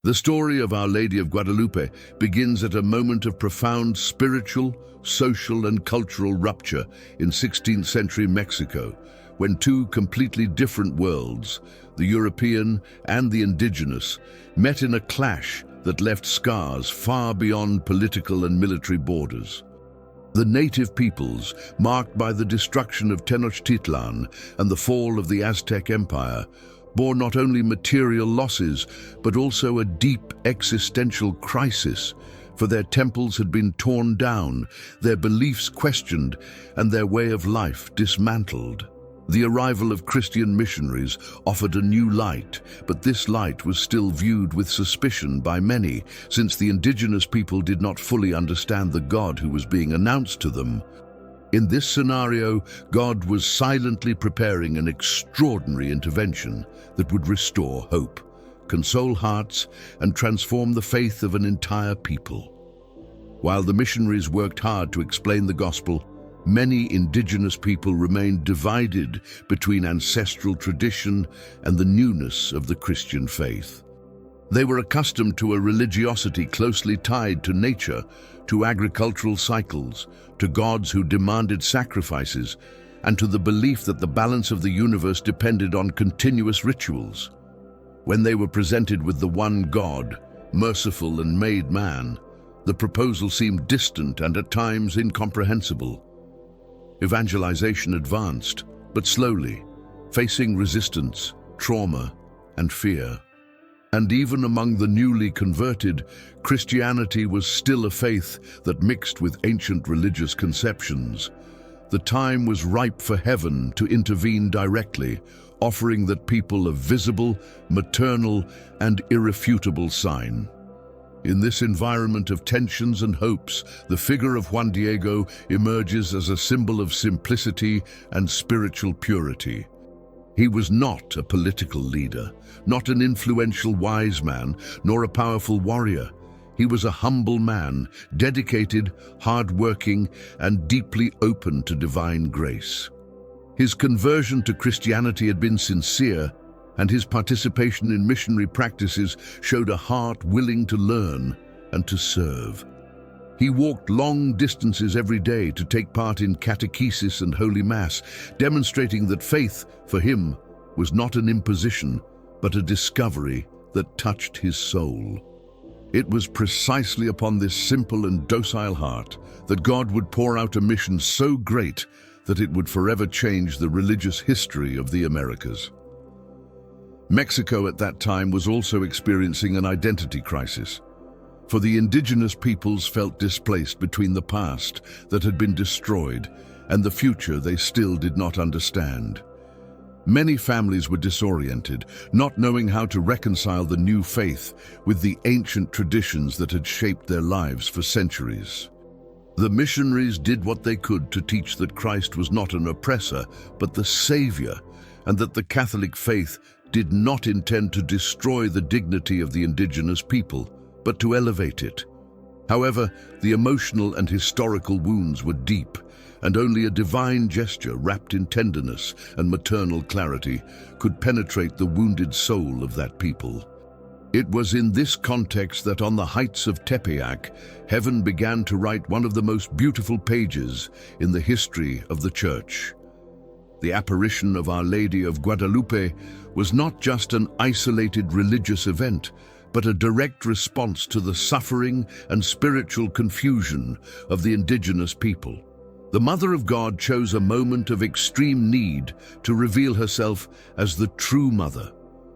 The story of Our Lady of Guadalupe begins at a moment of profound spiritual, social, and cultural rupture in 16th century Mexico, when two completely different worlds, the European and the indigenous, met in a clash that left scars far beyond political and military borders. The native peoples, marked by the destruction of Tenochtitlan and the fall of the Aztec Empire, bore not only material losses, but also a deep existential crisis, for their temples had been torn down, their beliefs questioned, and their way of life dismantled. The arrival of Christian missionaries offered a new light, but this light was still viewed with suspicion by many, since the indigenous people did not fully understand the God who was being announced to them. In this scenario, God was silently preparing an extraordinary intervention that would restore hope, console hearts, and transform the faith of an entire people. While the missionaries worked hard to explain the gospel, many indigenous people remained divided between ancestral tradition and the newness of the Christian faith. They were accustomed to a religiosity closely tied to nature, to agricultural cycles, to gods who demanded sacrifices, and to the belief that the balance of the universe depended on continuous rituals. When they were presented with the one God, merciful and made man, the proposal seemed distant and at times incomprehensible. Evangelization advanced, but slowly, facing resistance, trauma, and fear. And even among the newly converted, Christianity was still a faith that mixed with ancient religious conceptions. The time was ripe for heaven to intervene directly, offering that people a visible, maternal, and irrefutable sign. In this environment of tensions and hopes, the figure of Juan Diego emerges as a symbol of simplicity and spiritual purity. He was not a political leader, not an influential wise man, nor a powerful warrior. He was a humble man, dedicated, hard-working, and deeply open to divine grace. His conversion to Christianity had been sincere, and his participation in missionary practices showed a heart willing to learn and to serve. He walked long distances every day to take part in catechesis and Holy Mass, demonstrating that faith, for him, was not an imposition, but a discovery that touched his soul. It was precisely upon this simple and docile heart that God would pour out a mission so great that it would forever change the religious history of the Americas. Mexico at that time was also experiencing an identity crisis, for the indigenous peoples felt displaced between the past that had been destroyed and the future they still did not understand. Many families were disoriented, not knowing how to reconcile the new faith with the ancient traditions that had shaped their lives for centuries. The missionaries did what they could to teach that Christ was not an oppressor, but the Savior, and that the Catholic faith did not intend to destroy the dignity of the indigenous people, but to elevate it. However, the emotional and historical wounds were deep, and only a divine gesture wrapped in tenderness and maternal clarity could penetrate the wounded soul of that people. It was in this context that on the heights of Tepeyac, heaven began to write one of the most beautiful pages in the history of the Church. The apparition of Our Lady of Guadalupe was not just an isolated religious event, but a direct response to the suffering and spiritual confusion of the indigenous people. The Mother of God chose a moment of extreme need to reveal herself as the true mother,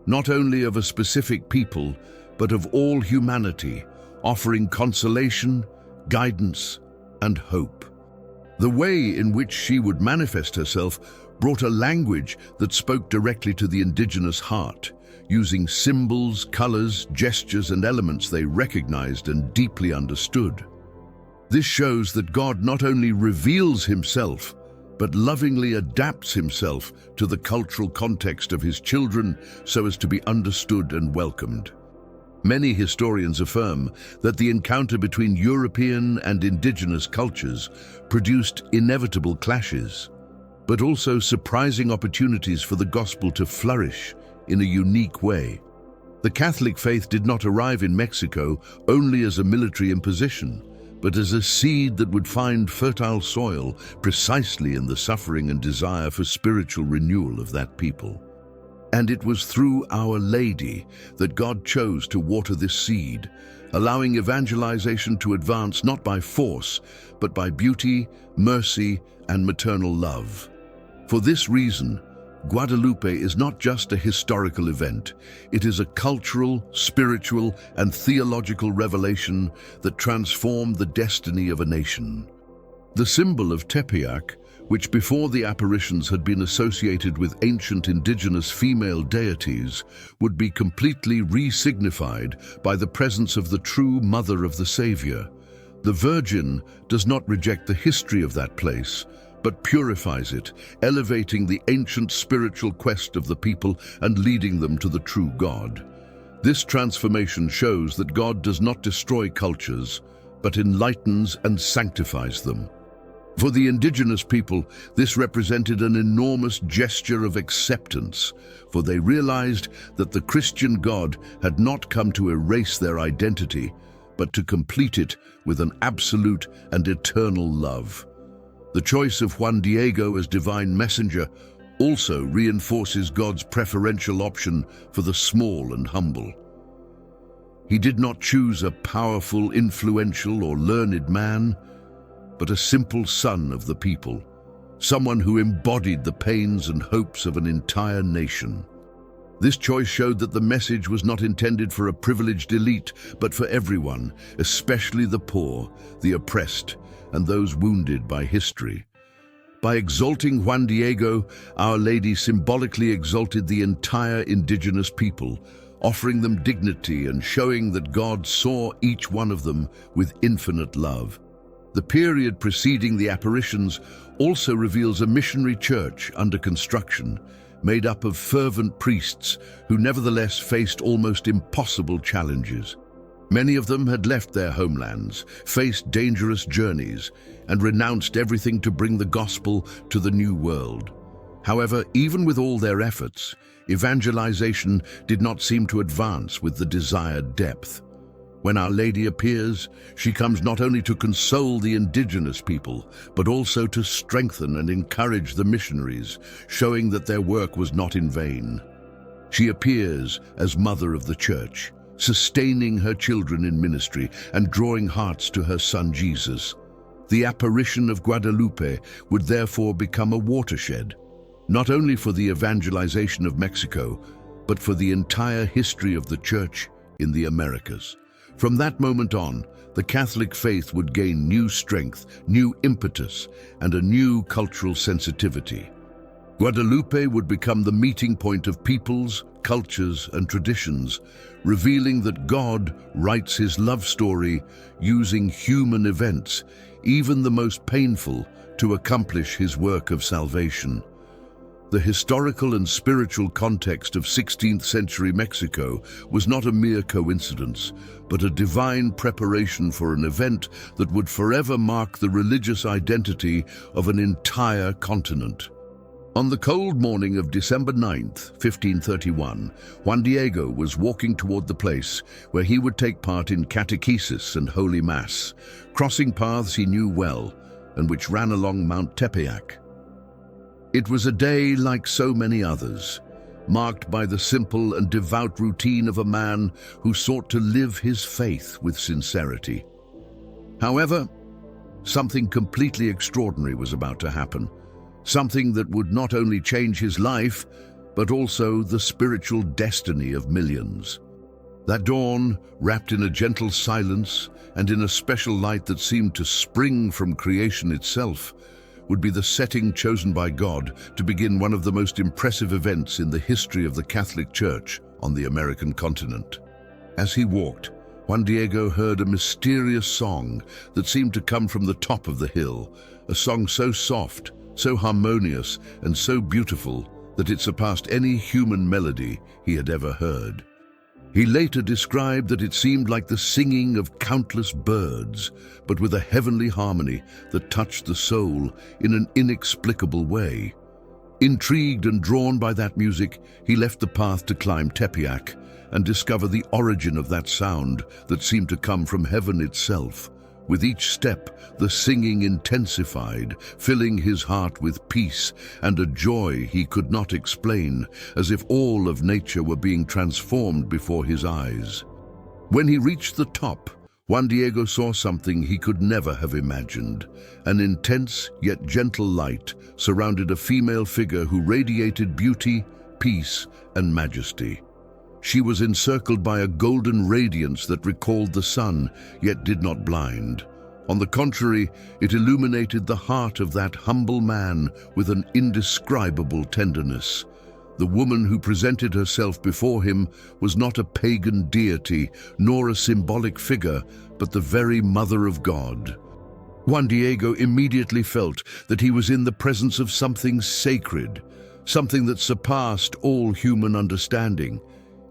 not only of a specific people, but of all humanity, offering consolation, guidance, and hope. The way in which she would manifest herself brought a language that spoke directly to the indigenous heart, using symbols, colors, gestures, and elements they recognized and deeply understood. This shows that God not only reveals himself, but lovingly adapts himself to the cultural context of his children so as to be understood and welcomed. Many historians affirm that the encounter between European and indigenous cultures produced inevitable clashes, but also surprising opportunities for the gospel to flourish in a unique way. The Catholic faith did not arrive in Mexico only as a military imposition, but as a seed that would find fertile soil precisely in the suffering and desire for spiritual renewal of that people. And it was through Our Lady that God chose to water this seed, allowing evangelization to advance not by force, but by beauty, mercy, and maternal love. For this reason, Guadalupe is not just a historical event, it is a cultural, spiritual, and theological revelation that transformed the destiny of a nation. The symbol of Tepeyac, which before the apparitions had been associated with ancient indigenous female deities, would be completely re-signified by the presence of the true Mother of the Savior. The Virgin does not reject the history of that place, but purifies it, elevating the ancient spiritual quest of the people and leading them to the true God. This transformation shows that God does not destroy cultures, but enlightens and sanctifies them. For the indigenous people, this represented an enormous gesture of acceptance, for they realized that the Christian God had not come to erase their identity, but to complete it with an absolute and eternal love. The choice of Juan Diego as divine messenger also reinforces God's preferential option for the small and humble. He did not choose a powerful, influential, or learned man, but a simple son of the people, someone who embodied the pains and hopes of an entire nation. This choice showed that the message was not intended for a privileged elite, but for everyone, especially the poor, the oppressed, and those wounded by history. By exalting Juan Diego, Our Lady symbolically exalted the entire indigenous people, offering them dignity and showing that God saw each one of them with infinite love. The period preceding the apparitions also reveals a missionary church under construction, made up of fervent priests who nevertheless faced almost impossible challenges. Many of them had left their homelands, faced dangerous journeys, and renounced everything to bring the gospel to the New World. However, even with all their efforts, evangelization did not seem to advance with the desired depth. When Our Lady appears, she comes not only to console the indigenous people, but also to strengthen and encourage the missionaries, showing that their work was not in vain. She appears as Mother of the Church, sustaining her children in ministry and drawing hearts to her Son Jesus. The apparition of Guadalupe would therefore become a watershed, not only for the evangelization of Mexico, but for the entire history of the Church in the Americas. From that moment on, the Catholic faith would gain new strength, new impetus, and a new cultural sensitivity. Guadalupe would become the meeting point of peoples, cultures, and traditions, revealing that God writes his love story using human events, even the most painful, to accomplish his work of salvation. The historical and spiritual context of 16th century Mexico was not a mere coincidence, but a divine preparation for an event that would forever mark the religious identity of an entire continent. On the cold morning of December 9th, 1531, Juan Diego was walking toward the place where he would take part in catechesis and Holy Mass, crossing paths he knew well and which ran along Mount Tepeyac. It was a day like so many others, marked by the simple and devout routine of a man who sought to live his faith with sincerity. However, something completely extraordinary was about to happen, something that would not only change his life, but also the spiritual destiny of millions. That dawn, wrapped in a gentle silence and in a special light that seemed to spring from creation itself, would be the setting chosen by God to begin one of the most impressive events in the history of the Catholic Church on the American continent. As he walked, Juan Diego heard a mysterious song that seemed to come from the top of the hill, a song so soft, so harmonious, and so beautiful that it surpassed any human melody he had ever heard. He later described that it seemed like the singing of countless birds, but with a heavenly harmony that touched the soul in an inexplicable way. Intrigued and drawn by that music, he left the path to climb Tepeyac, and discover the origin of that sound that seemed to come from heaven itself. With each step, the singing intensified, filling his heart with peace and a joy he could not explain, as if all of nature were being transformed before his eyes. When he reached the top, Juan Diego saw something he could never have imagined. An intense yet gentle light surrounded a female figure who radiated beauty, peace, and majesty. She was encircled by a golden radiance that recalled the sun, yet did not blind. On the contrary, it illuminated the heart of that humble man with an indescribable tenderness. The woman who presented herself before him was not a pagan deity, nor a symbolic figure, but the very Mother of God. Juan Diego immediately felt that he was in the presence of something sacred, something that surpassed all human understanding.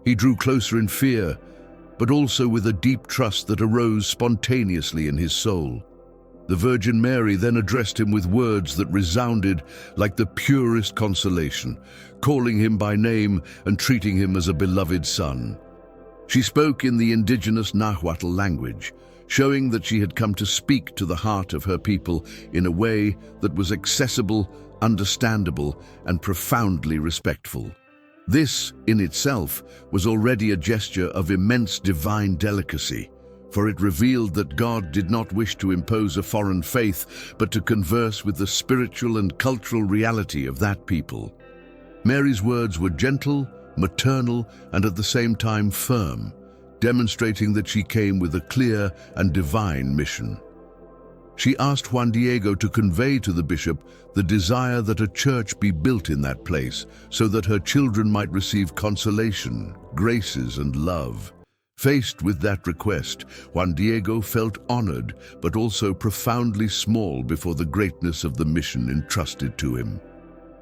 He drew closer in fear, but also with a deep trust that arose spontaneously in his soul. The Virgin Mary then addressed him with words that resounded like the purest consolation, calling him by name and treating him as a beloved son. She spoke in the indigenous Nahuatl language, showing that she had come to speak to the heart of her people in a way that was accessible, understandable, and profoundly respectful. This, in itself, was already a gesture of immense divine delicacy, for it revealed that God did not wish to impose a foreign faith, but to converse with the spiritual and cultural reality of that people. Mary's words were gentle, maternal, and at the same time firm, demonstrating that she came with a clear and divine mission. She asked Juan Diego to convey to the bishop the desire that a church be built in that place so that her children might receive consolation, graces, and love. Faced with that request, Juan Diego felt honored but also profoundly small before the greatness of the mission entrusted to him.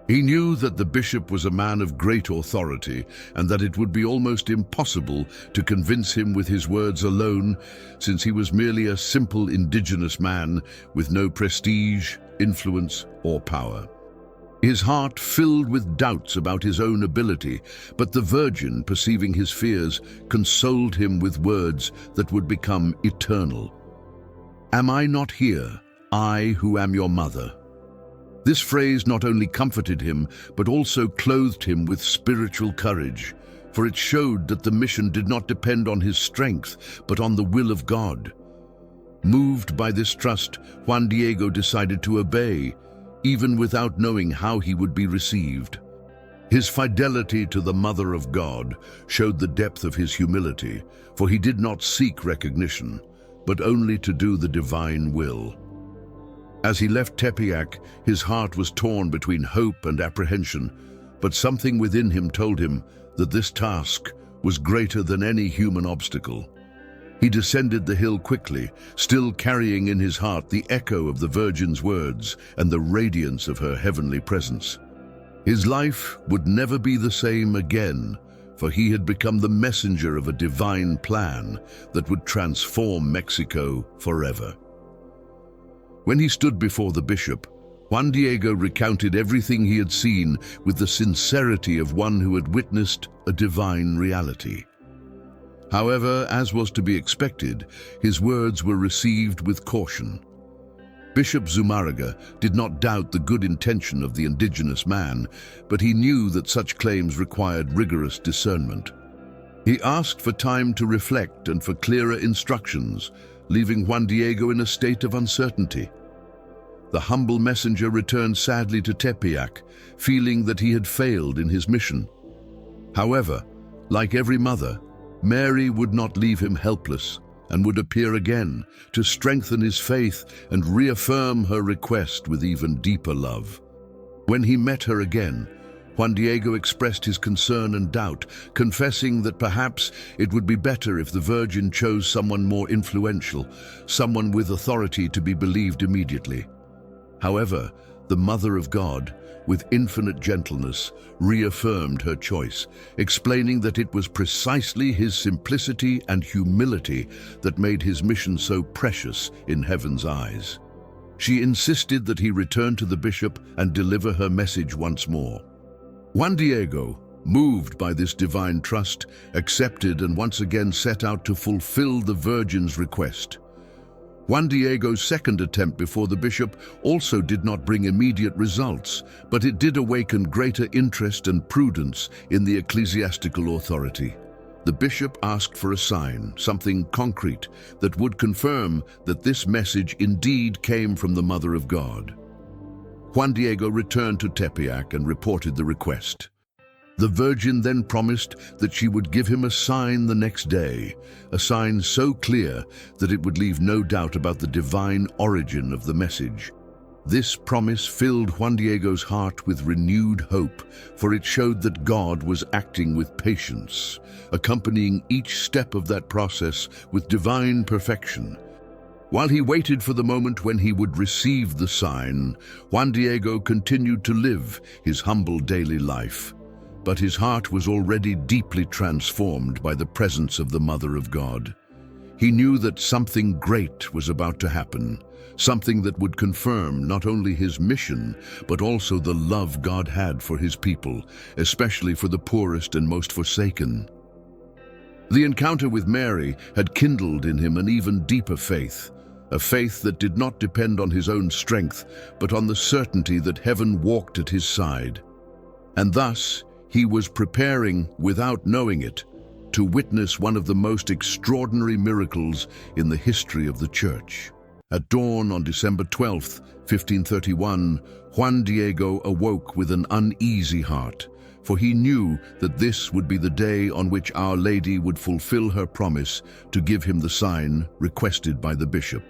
He knew that the bishop was a man of great authority and that it would be almost impossible to convince him with his words alone, since he was merely a simple indigenous man with no prestige, influence, or power. His heart filled with doubts about his own ability, but the Virgin, perceiving his fears, consoled him with words that would become eternal. "Am I not here, I who am your mother?" This phrase not only comforted him, but also clothed him with spiritual courage, for it showed that the mission did not depend on his strength, but on the will of God. Moved by this trust, Juan Diego decided to obey, even without knowing how he would be received. His fidelity to the Mother of God showed the depth of his humility, for he did not seek recognition, but only to do the divine will. As he left Tepeyac, his heart was torn between hope and apprehension, but something within him told him that this task was greater than any human obstacle. He descended the hill quickly, still carrying in his heart the echo of the Virgin's words and the radiance of her heavenly presence. His life would never be the same again, for he had become the messenger of a divine plan that would transform Mexico forever. When he stood before the bishop, Juan Diego recounted everything he had seen with the sincerity of one who had witnessed a divine reality. However, as was to be expected, his words were received with caution. Bishop Zumárraga did not doubt the good intention of the indigenous man, but he knew that such claims required rigorous discernment. He asked for time to reflect and for clearer instructions, leaving Juan Diego in a state of uncertainty. The humble messenger returned sadly to Tepeyac, feeling that he had failed in his mission. However, like every mother, Mary would not leave him helpless and would appear again to strengthen his faith and reaffirm her request with even deeper love. When he met her again, Juan Diego expressed his concern and doubt, confessing that perhaps it would be better if the Virgin chose someone more influential, someone with authority to be believed immediately. However, the Mother of God, with infinite gentleness, reaffirmed her choice, explaining that it was precisely his simplicity and humility that made his mission so precious in heaven's eyes. She insisted that he return to the bishop and deliver her message once more. Juan Diego, moved by this divine trust, accepted and once again set out to fulfill the Virgin's request. Juan Diego's second attempt before the bishop also did not bring immediate results, but it did awaken greater interest and prudence in the ecclesiastical authority. The bishop asked for a sign, something concrete, that would confirm that this message indeed came from the Mother of God. Juan Diego returned to Tepeyac and reported the request. The Virgin then promised that she would give him a sign the next day, a sign so clear that it would leave no doubt about the divine origin of the message. This promise filled Juan Diego's heart with renewed hope, for it showed that God was acting with patience, accompanying each step of that process with divine perfection. While he waited for the moment when he would receive the sign, Juan Diego continued to live his humble daily life. But his heart was already deeply transformed by the presence of the Mother of God. He knew that something great was about to happen, something that would confirm not only his mission, but also the love God had for his people, especially for the poorest and most forsaken. The encounter with Mary had kindled in him an even deeper faith, a faith that did not depend on his own strength, but on the certainty that heaven walked at his side. And thus, he was preparing, without knowing it, to witness one of the most extraordinary miracles in the history of the Church. At dawn on December 12, 1531, Juan Diego awoke with an uneasy heart, for he knew that this would be the day on which Our Lady would fulfill her promise to give him the sign requested by the bishop.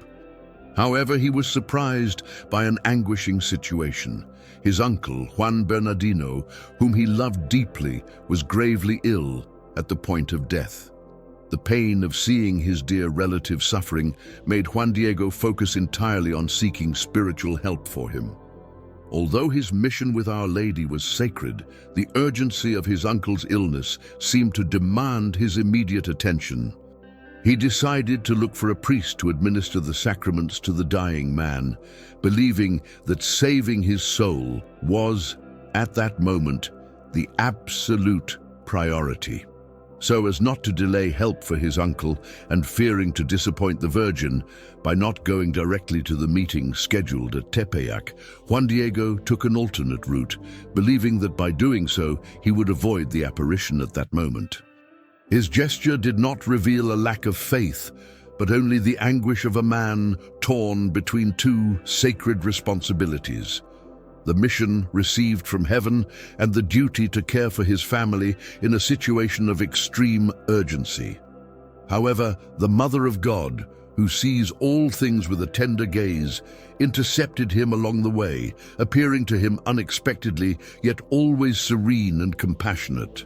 However, he was surprised by an anguishing situation. His uncle, Juan Bernardino, whom he loved deeply, was gravely ill at the point of death. The pain of seeing his dear relative suffering made Juan Diego focus entirely on seeking spiritual help for him. Although his mission with Our Lady was sacred, the urgency of his uncle's illness seemed to demand his immediate attention. He decided to look for a priest to administer the sacraments to the dying man, believing that saving his soul was, at that moment, the absolute priority. So as not to delay help for his uncle and fearing to disappoint the Virgin by not going directly to the meeting scheduled at Tepeyac, Juan Diego took an alternate route, believing that by doing so he would avoid the apparition at that moment. His gesture did not reveal a lack of faith, but only the anguish of a man torn between two sacred responsibilities: the mission received from heaven and the duty to care for his family in a situation of extreme urgency. However, the Mother of God, who sees all things with a tender gaze, intercepted him along the way, appearing to him unexpectedly, yet always serene and compassionate.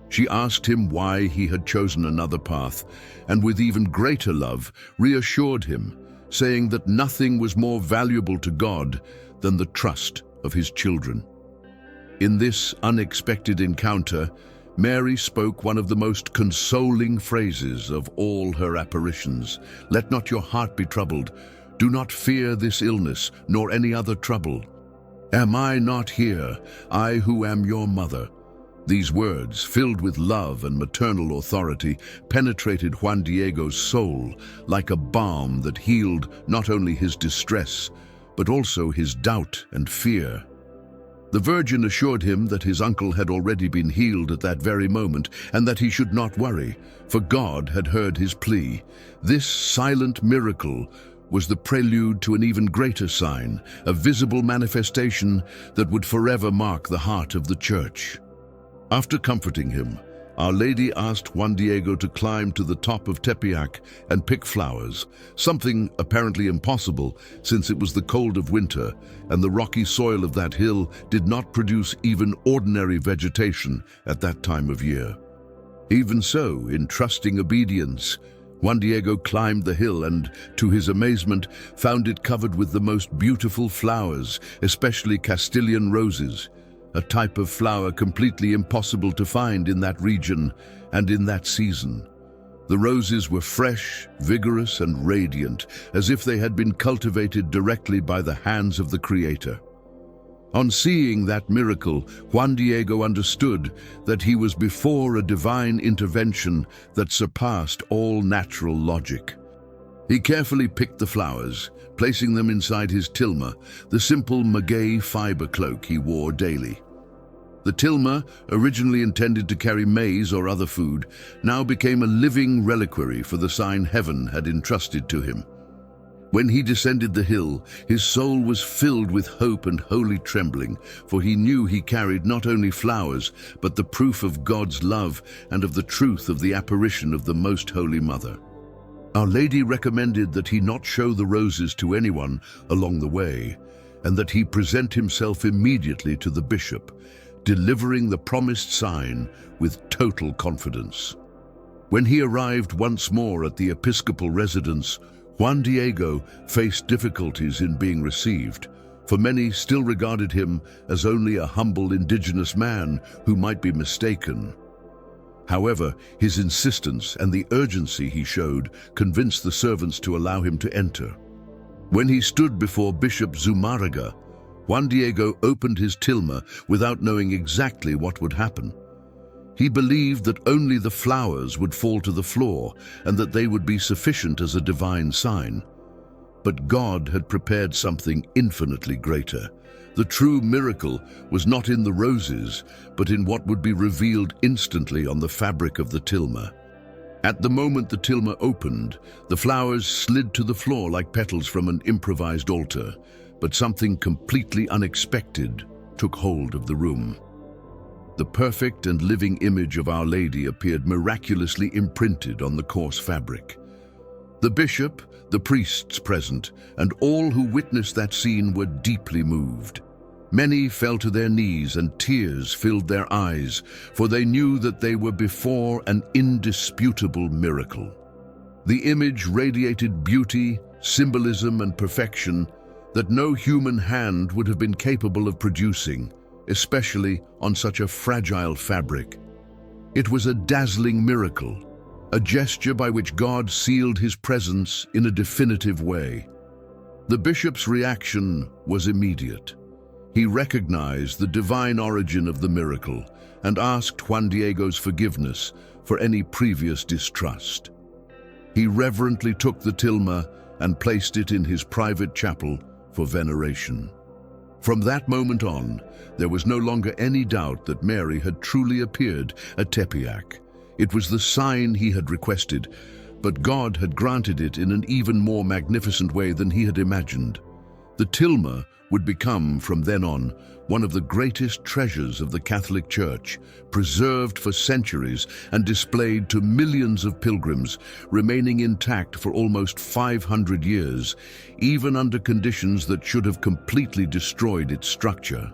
She asked him why he had chosen another path, and with even greater love reassured him, saying that nothing was more valuable to God than the trust of his children. In this unexpected encounter, Mary spoke one of the most consoling phrases of all her apparitions. "Let not your heart be troubled. Do not fear this illness, nor any other trouble. Am I not here, I who am your mother?" These words, filled with love and maternal authority, penetrated Juan Diego's soul like a balm that healed not only his distress, but also his doubt and fear. The Virgin assured him that his uncle had already been healed at that very moment, and that he should not worry, for God had heard his plea. This silent miracle was the prelude to an even greater sign, a visible manifestation that would forever mark the heart of the Church. After comforting him, Our Lady asked Juan Diego to climb to the top of Tepeyac and pick flowers, something apparently impossible since it was the cold of winter and the rocky soil of that hill did not produce even ordinary vegetation at that time of year. Even so, in trusting obedience, Juan Diego climbed the hill and, to his amazement, found it covered with the most beautiful flowers, especially Castilian roses, a type of flower completely impossible to find in that region and in that season. The roses were fresh, vigorous, and radiant, as if they had been cultivated directly by the hands of the Creator. On seeing that miracle, Juan Diego understood that he was before a divine intervention that surpassed all natural logic. He carefully picked the flowers, placing them inside his tilma, the simple maguey fiber cloak he wore daily. The tilma, originally intended to carry maize or other food, now became a living reliquary for the sign heaven had entrusted to him. When he descended the hill, his soul was filled with hope and holy trembling, for he knew he carried not only flowers, but the proof of God's love and of the truth of the apparition of the Most Holy Mother. Our Lady recommended that he not show the roses to anyone along the way, and that he present himself immediately to the bishop, delivering the promised sign with total confidence. When he arrived once more at the episcopal residence, Juan Diego faced difficulties in being received, for many still regarded him as only a humble indigenous man who might be mistaken. However, his insistence and the urgency he showed convinced the servants to allow him to enter. When he stood before Bishop Zumárraga, Juan Diego opened his tilma without knowing exactly what would happen. He believed that only the flowers would fall to the floor and that they would be sufficient as a divine sign. But God had prepared something infinitely greater. The true miracle was not in the roses, but in what would be revealed instantly on the fabric of the tilma. At the moment the tilma opened, the flowers slid to the floor like petals from an improvised altar, but something completely unexpected took hold of the room. The perfect and living image of Our Lady appeared miraculously imprinted on the coarse fabric. The bishop, the priests present, and all who witnessed that scene were deeply moved. Many fell to their knees and tears filled their eyes, for they knew that they were before an indisputable miracle. The image radiated beauty, symbolism, and perfection that no human hand would have been capable of producing, especially on such a fragile fabric. It was a dazzling miracle, a gesture by which God sealed his presence in a definitive way. The bishop's reaction was immediate. He recognized the divine origin of the miracle and asked Juan Diego's forgiveness for any previous distrust. He reverently took the tilma and placed it in his private chapel for veneration. From that moment on, there was no longer any doubt that Mary had truly appeared at Tepeyac. It was the sign he had requested, but God had granted it in an even more magnificent way than he had imagined. The tilma would become, from then on, one of the greatest treasures of the Catholic Church, preserved for centuries and displayed to millions of pilgrims, remaining intact for almost 500 years, even under conditions that should have completely destroyed its structure.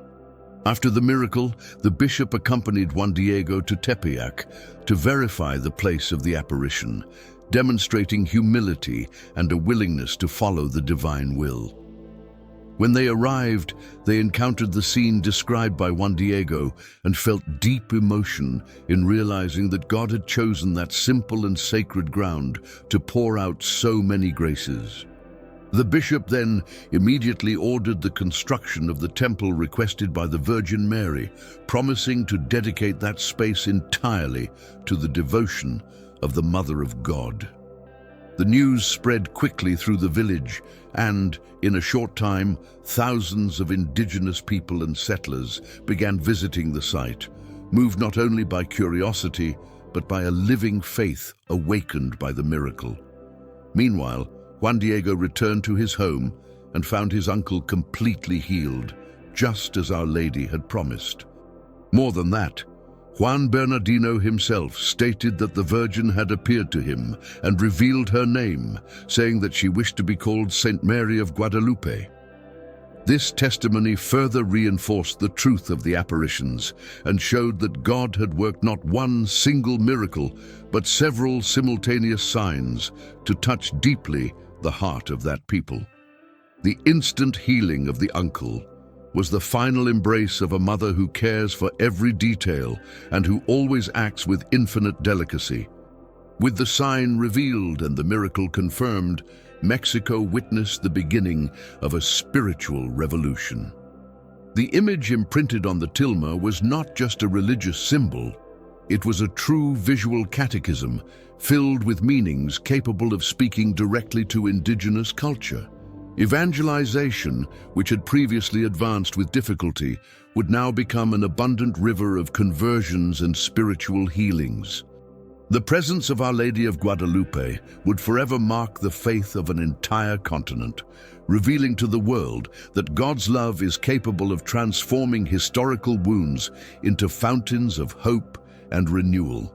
After the miracle, the bishop accompanied Juan Diego to Tepeyac to verify the place of the apparition, demonstrating humility and a willingness to follow the divine will. When they arrived, they encountered the scene described by Juan Diego and felt deep emotion in realizing that God had chosen that simple and sacred ground to pour out so many graces. The bishop then immediately ordered the construction of the temple requested by the Virgin Mary, promising to dedicate that space entirely to the devotion of the Mother of God. The news spread quickly through the village, and, in a short time, thousands of indigenous people and settlers began visiting the site, moved not only by curiosity, but by a living faith awakened by the miracle. Meanwhile, Juan Diego returned to his home and found his uncle completely healed, just as Our Lady had promised. More than that, Juan Bernardino himself stated that the Virgin had appeared to him and revealed her name, saying that she wished to be called Saint Mary of Guadalupe. This testimony further reinforced the truth of the apparitions and showed that God had worked not one single miracle, but several simultaneous signs to touch deeply the heart of that people. The instant healing of the uncle was the final embrace of a mother who cares for every detail and who always acts with infinite delicacy. With the sign revealed and the miracle confirmed, Mexico witnessed the beginning of a spiritual revolution. The image imprinted on the tilma was not just a religious symbol, it was a true visual catechism filled with meanings capable of speaking directly to indigenous culture. Evangelization, which had previously advanced with difficulty, would now become an abundant river of conversions and spiritual healings. The presence of Our Lady of Guadalupe would forever mark the faith of an entire continent, revealing to the world that God's love is capable of transforming historical wounds into fountains of hope and renewal.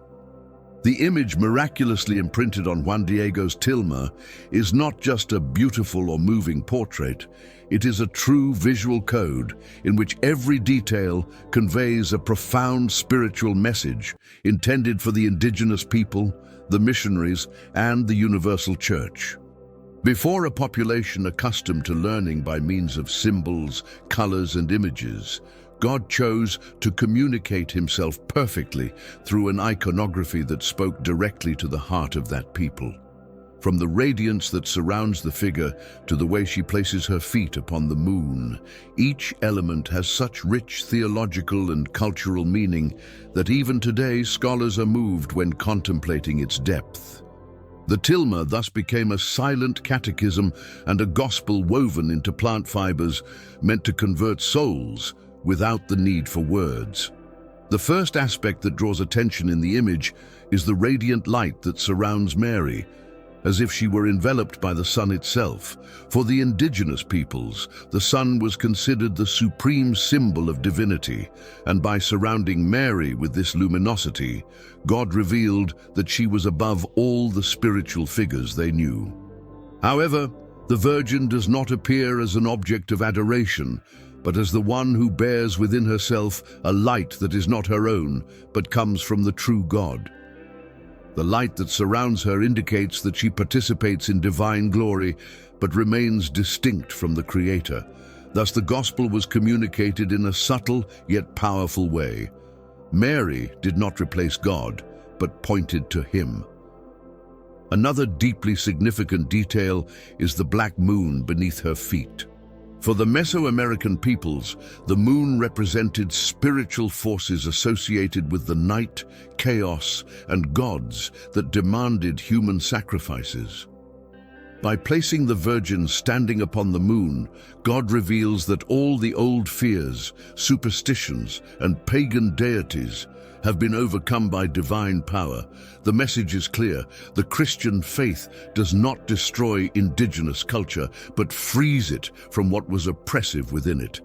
The image miraculously imprinted on Juan Diego's tilma is not just a beautiful or moving portrait, it is a true visual code in which every detail conveys a profound spiritual message intended for the indigenous people, the missionaries, and the universal church. Before a population accustomed to learning by means of symbols, colors, and images, God chose to communicate himself perfectly through an iconography that spoke directly to the heart of that people. From the radiance that surrounds the figure to the way she places her feet upon the moon, each element has such rich theological and cultural meaning that even today scholars are moved when contemplating its depth. The tilma thus became a silent catechism and a gospel woven into plant fibers meant to convert souls without the need for words. The first aspect that draws attention in the image is the radiant light that surrounds Mary, as if she were enveloped by the sun itself. For the indigenous peoples, the sun was considered the supreme symbol of divinity, and by surrounding Mary with this luminosity, God revealed that she was above all the spiritual figures they knew. However, the Virgin does not appear as an object of adoration, but as the one who bears within herself a light that is not her own, but comes from the true God. The light that surrounds her indicates that she participates in divine glory, but remains distinct from the Creator. Thus, the gospel was communicated in a subtle yet powerful way. Mary did not replace God, but pointed to him. Another deeply significant detail is the black moon beneath her feet. For the Mesoamerican peoples, the moon represented spiritual forces associated with the night, chaos, and gods that demanded human sacrifices. By placing the Virgin standing upon the moon, God reveals that all the old fears, superstitions, and pagan deities have been overcome by divine power. The message is clear: the Christian faith does not destroy indigenous culture, but frees it from what was oppressive within it.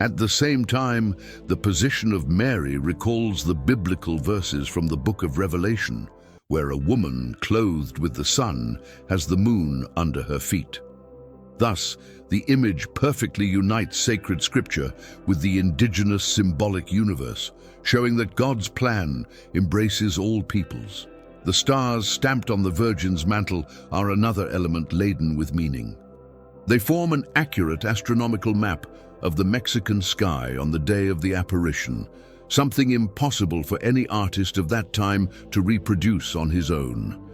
At the same time, the position of Mary recalls the biblical verses from the book of Revelation, where a woman clothed with the sun has the moon under her feet. Thus, the image perfectly unites sacred scripture with the indigenous symbolic universe, showing that God's plan embraces all peoples. The stars stamped on the Virgin's mantle are another element laden with meaning. They form an accurate astronomical map of the Mexican sky on the day of the apparition, something impossible for any artist of that time to reproduce on his own.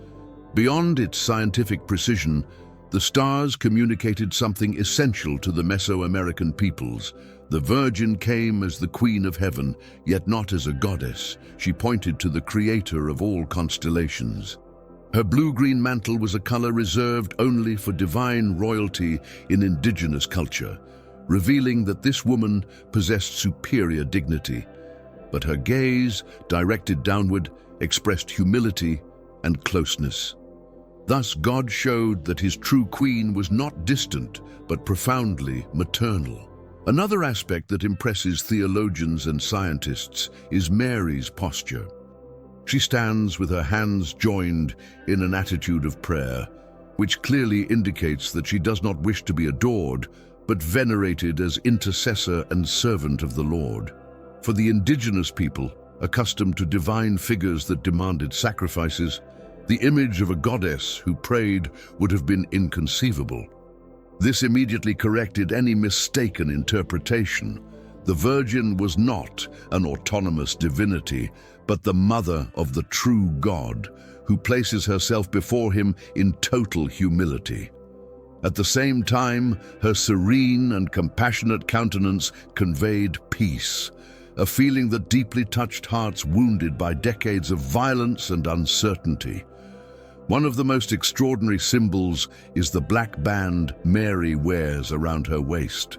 Beyond its scientific precision, the stars communicated something essential to the Mesoamerican peoples. The Virgin came as the Queen of Heaven, yet not as a goddess. She pointed to the Creator of all constellations. Her blue-green mantle was a color reserved only for divine royalty in indigenous culture, revealing that this woman possessed superior dignity. But her gaze, directed downward, expressed humility and closeness. Thus, God showed that his true queen was not distant, but profoundly maternal. Another aspect that impresses theologians and scientists is Mary's posture. She stands with her hands joined in an attitude of prayer, which clearly indicates that she does not wish to be adored, but venerated as intercessor and servant of the Lord. For the indigenous people, accustomed to divine figures that demanded sacrifices, the image of a goddess who prayed would have been inconceivable. This immediately corrected any mistaken interpretation. The Virgin was not an autonomous divinity, but the mother of the true God, who places herself before him in total humility. At the same time, her serene and compassionate countenance conveyed peace, a feeling that deeply touched hearts wounded by decades of violence and uncertainty. One of the most extraordinary symbols is the black band Mary wears around her waist.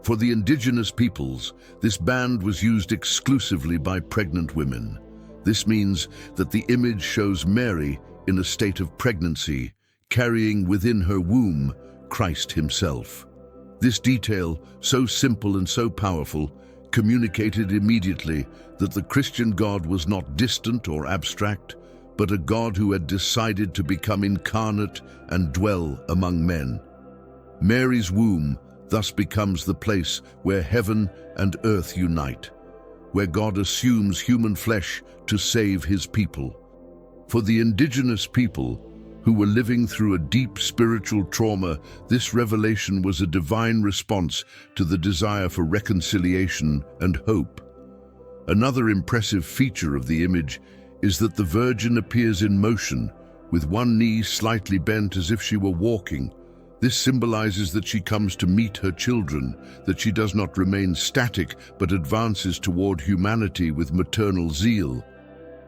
For the indigenous peoples, this band was used exclusively by pregnant women. This means that the image shows Mary in a state of pregnancy, carrying within her womb Christ himself. This detail, so simple and so powerful, communicated immediately that the Christian God was not distant or abstract, but a God who had decided to become incarnate and dwell among men. Mary's womb thus becomes the place where heaven and earth unite, where God assumes human flesh to save his people. For the indigenous people, who were living through a deep spiritual trauma, this revelation was a divine response to the desire for reconciliation and hope. Another impressive feature of the image is that the Virgin appears in motion, with one knee slightly bent as if she were walking. This symbolizes that she comes to meet her children, that she does not remain static but advances toward humanity with maternal zeal.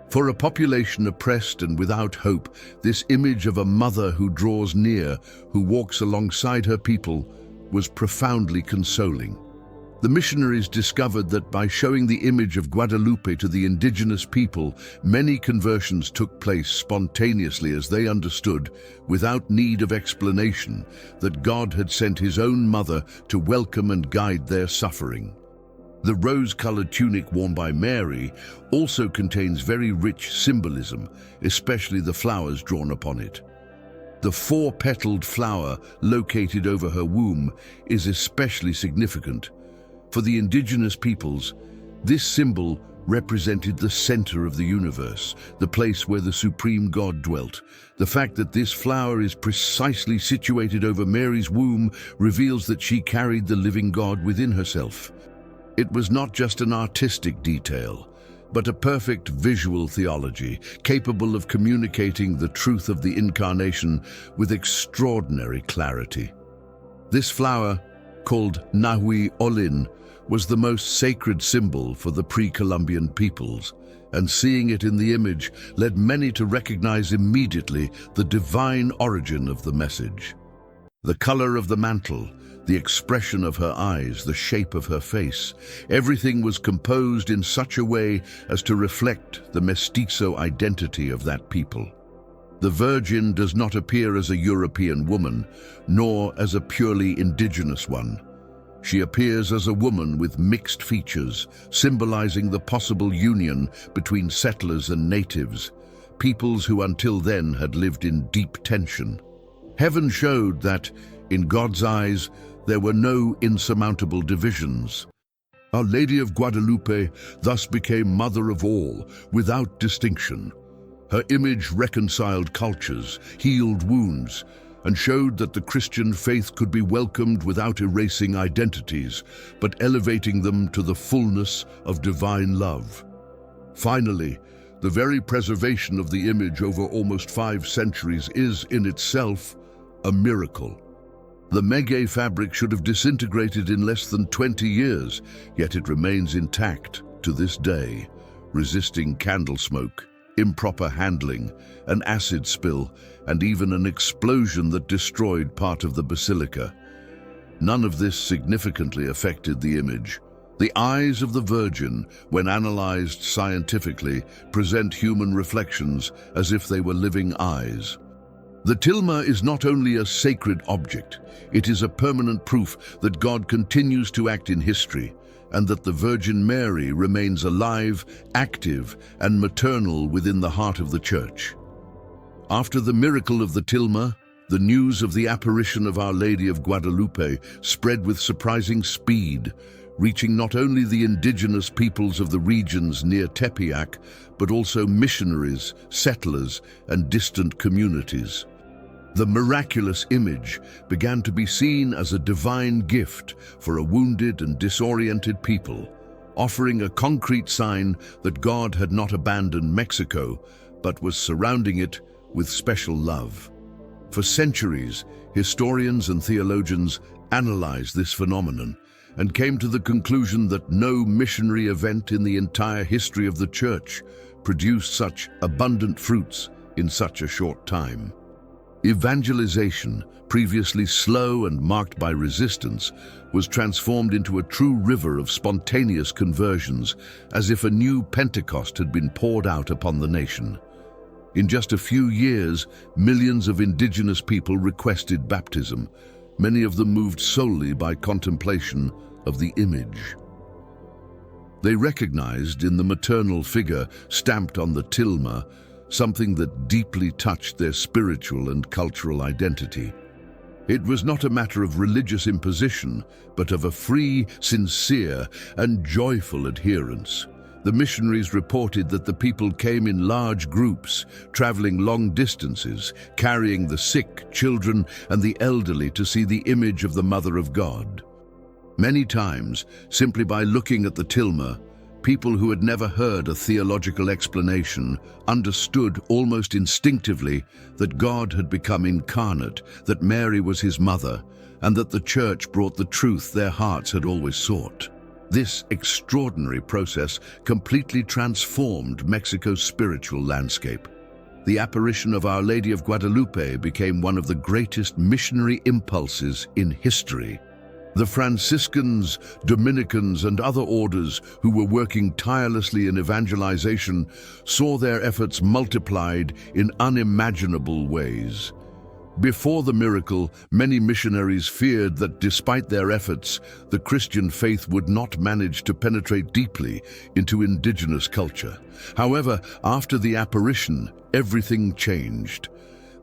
For a population oppressed and without hope, this image of a mother who draws near, who walks alongside her people, was profoundly consoling. The missionaries discovered that by showing the image of Guadalupe to the indigenous people, many conversions took place spontaneously as they understood, without need of explanation, that God had sent his own mother to welcome and guide their suffering. The rose-colored tunic worn by Mary also contains very rich symbolism, especially the flowers drawn upon it. The four-petaled flower located over her womb is especially significant. For the indigenous peoples, this symbol represented the center of the universe, the place where the supreme God dwelt. The fact that this flower is precisely situated over Mary's womb reveals that she carried the living God within herself. It was not just an artistic detail, but a perfect visual theology, capable of communicating the truth of the Incarnation with extraordinary clarity. This flower, called Nahui Olin, was the most sacred symbol for the pre-Columbian peoples, and seeing it in the image led many to recognize immediately the divine origin of the message. The color of the mantle, the expression of her eyes, the shape of her face, everything was composed in such a way as to reflect the mestizo identity of that people. The Virgin does not appear as a European woman, nor as a purely indigenous one. She appears as a woman with mixed features, symbolizing the possible union between settlers and natives, peoples who until then had lived in deep tension. Heaven showed that, in God's eyes, there were no insurmountable divisions. Our Lady of Guadalupe thus became mother of all, without distinction. Her image reconciled cultures, healed wounds, and showed that the Christian faith could be welcomed without erasing identities, but elevating them to the fullness of divine love. Finally, the very preservation of the image over almost 5 centuries is, in itself, a miracle. The maguey fabric should have disintegrated in less than 20 years, yet it remains intact to this day, resisting candle smoke, improper handling, an acid spill, and even an explosion that destroyed part of the basilica. None of this significantly affected the image. The eyes of the Virgin, when analyzed scientifically, present human reflections as if they were living eyes. The tilma is not only a sacred object, it is a permanent proof that God continues to act in history, and that the Virgin Mary remains alive, active, and maternal within the heart of the Church. After the miracle of the tilma, the news of the apparition of Our Lady of Guadalupe spread with surprising speed, reaching not only the indigenous peoples of the regions near Tepeyac, but also missionaries, settlers, and distant communities. The miraculous image began to be seen as a divine gift for a wounded and disoriented people, offering a concrete sign that God had not abandoned Mexico, but was surrounding it with special love. For centuries, historians and theologians analyzed this phenomenon and came to the conclusion that no missionary event in the entire history of the Church produced such abundant fruits in such a short time. Evangelization, previously slow and marked by resistance, was transformed into a true river of spontaneous conversions, as if a new Pentecost had been poured out upon the nation. In just a few years, millions of indigenous people requested baptism, many of them moved solely by contemplation of the image. They recognized in the maternal figure stamped on the tilma something that deeply touched their spiritual and cultural identity. It was not a matter of religious imposition, but of a free, sincere, and joyful adherence. The missionaries reported that the people came in large groups, traveling long distances, carrying the sick, children, and the elderly to see the image of the Mother of God. Many times, simply by looking at the tilma, people who had never heard a theological explanation understood almost instinctively that God had become incarnate, that Mary was his mother, and that the Church brought the truth their hearts had always sought. This extraordinary process completely transformed Mexico's spiritual landscape. The apparition of Our Lady of Guadalupe became one of the greatest missionary impulses in history. The Franciscans, Dominicans, and other orders who were working tirelessly in evangelization saw their efforts multiplied in unimaginable ways. Before the miracle, many missionaries feared that despite their efforts, the Christian faith would not manage to penetrate deeply into indigenous culture. However, after the apparition, everything changed.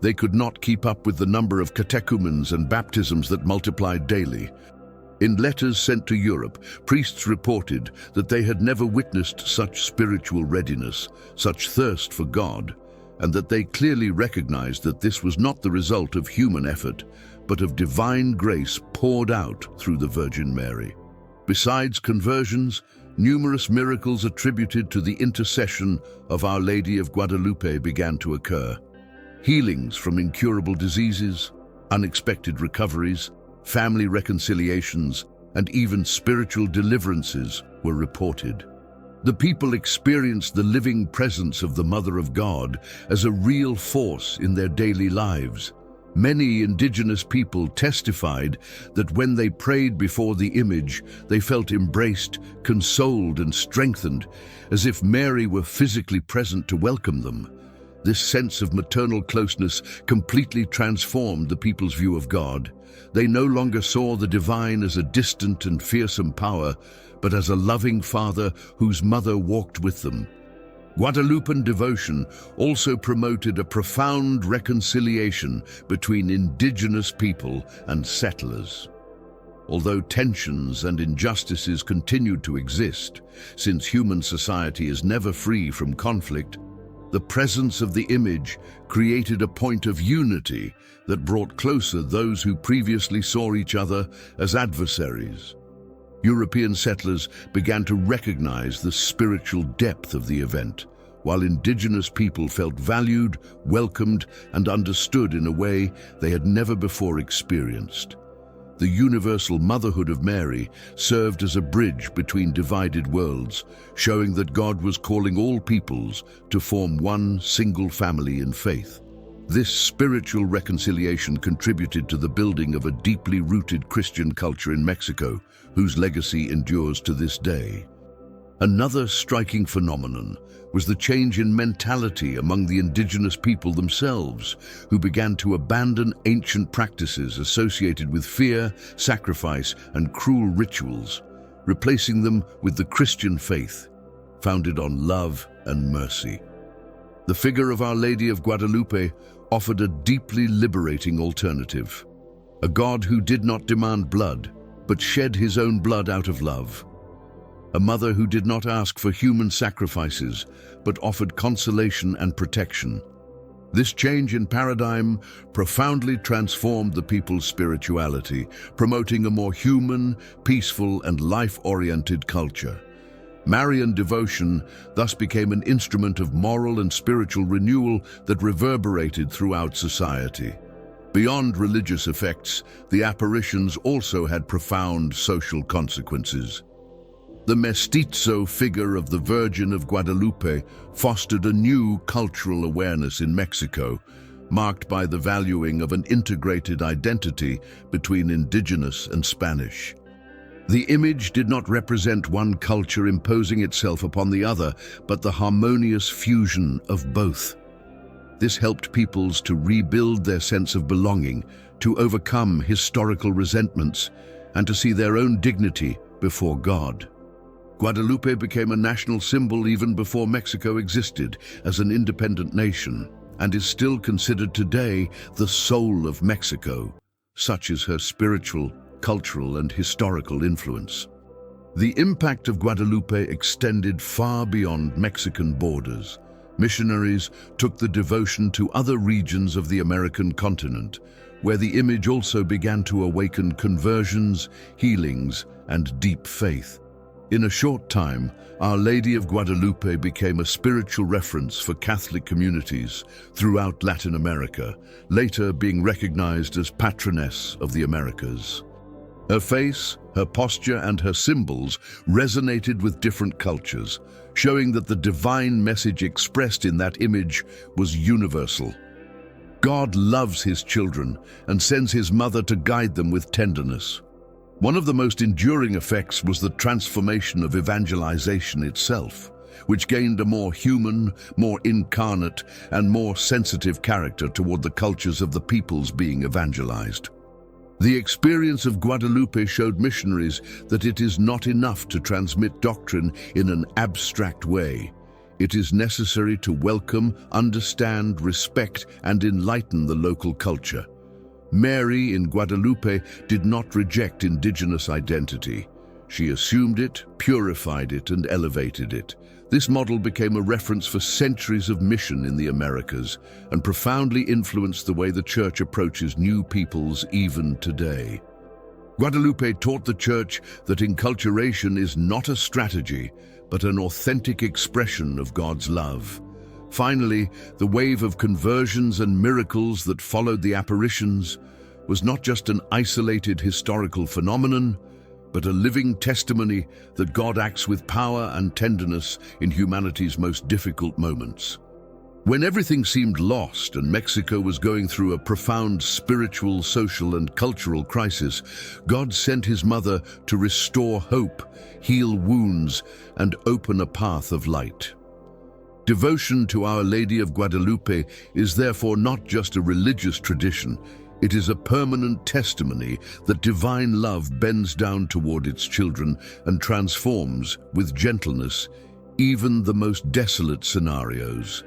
They could not keep up with the number of catechumens and baptisms that multiplied daily. In letters sent to Europe, priests reported that they had never witnessed such spiritual readiness, such thirst for God, and that they clearly recognized that this was not the result of human effort, but of divine grace poured out through the Virgin Mary. Besides conversions, numerous miracles attributed to the intercession of Our Lady of Guadalupe began to occur. Healings from incurable diseases, unexpected recoveries, family reconciliations, and even spiritual deliverances were reported. The people experienced the living presence of the Mother of God as a real force in their daily lives. Many indigenous people testified that when they prayed before the image, they felt embraced, consoled, and strengthened, as if Mary were physically present to welcome them. This sense of maternal closeness completely transformed the people's view of God. They no longer saw the divine as a distant and fearsome power, but as a loving father whose mother walked with them. Guadalupan devotion also promoted a profound reconciliation between indigenous people and settlers. Although tensions and injustices continued to exist, since human society is never free from conflict, the presence of the image created a point of unity that brought closer those who previously saw each other as adversaries. European settlers began to recognize the spiritual depth of the event, while indigenous people felt valued, welcomed, and understood in a way they had never before experienced. The universal motherhood of Mary served as a bridge between divided worlds, showing that God was calling all peoples to form one single family in faith. This spiritual reconciliation contributed to the building of a deeply rooted Christian culture in Mexico, whose legacy endures to this day. Another striking phenomenon was the change in mentality among the indigenous people themselves, who began to abandon ancient practices associated with fear, sacrifice, and cruel rituals, replacing them with the Christian faith, founded on love and mercy. The figure of Our Lady of Guadalupe offered a deeply liberating alternative. A God who did not demand blood, but shed his own blood out of love. A mother who did not ask for human sacrifices, but offered consolation and protection. This change in paradigm profoundly transformed the people's spirituality, promoting a more human, peaceful, and life-oriented culture. Marian devotion thus became an instrument of moral and spiritual renewal that reverberated throughout society. Beyond religious effects, the apparitions also had profound social consequences. The mestizo figure of the Virgin of Guadalupe fostered a new cultural awareness in Mexico, marked by the valuing of an integrated identity between indigenous and Spanish. The image did not represent one culture imposing itself upon the other, but the harmonious fusion of both. This helped peoples to rebuild their sense of belonging, to overcome historical resentments, and to see their own dignity before God. Guadalupe became a national symbol even before Mexico existed as an independent nation, and is still considered today the soul of Mexico. Such is her spiritual, cultural, and historical influence. The impact of Guadalupe extended far beyond Mexican borders. Missionaries took the devotion to other regions of the American continent, where the image also began to awaken conversions, healings, and deep faith. In a short time, Our Lady of Guadalupe became a spiritual reference for Catholic communities throughout Latin America, later being recognized as patroness of the Americas. Her face, her posture, and her symbols resonated with different cultures, showing that the divine message expressed in that image was universal. God loves his children and sends his mother to guide them with tenderness. One of the most enduring effects was the transformation of evangelization itself, which gained a more human, more incarnate, and more sensitive character toward the cultures of the peoples being evangelized. The experience of Guadalupe showed missionaries that it is not enough to transmit doctrine in an abstract way. It is necessary to welcome, understand, respect, and enlighten the local culture. Mary in Guadalupe did not reject indigenous identity. She assumed it, purified it, and elevated it. This model became a reference for centuries of mission in the Americas and profoundly influenced the way the Church approaches new peoples even today. Guadalupe taught the Church that enculturation is not a strategy, but an authentic expression of God's love. Finally, the wave of conversions and miracles that followed the apparitions was not just an isolated historical phenomenon, but a living testimony that God acts with power and tenderness in humanity's most difficult moments. When everything seemed lost and Mexico was going through a profound spiritual, social, and cultural crisis, God sent his mother to restore hope, heal wounds, and open a path of light. Devotion to Our Lady of Guadalupe is therefore not just a religious tradition, it is a permanent testimony that divine love bends down toward its children and transforms, with gentleness, even the most desolate scenarios.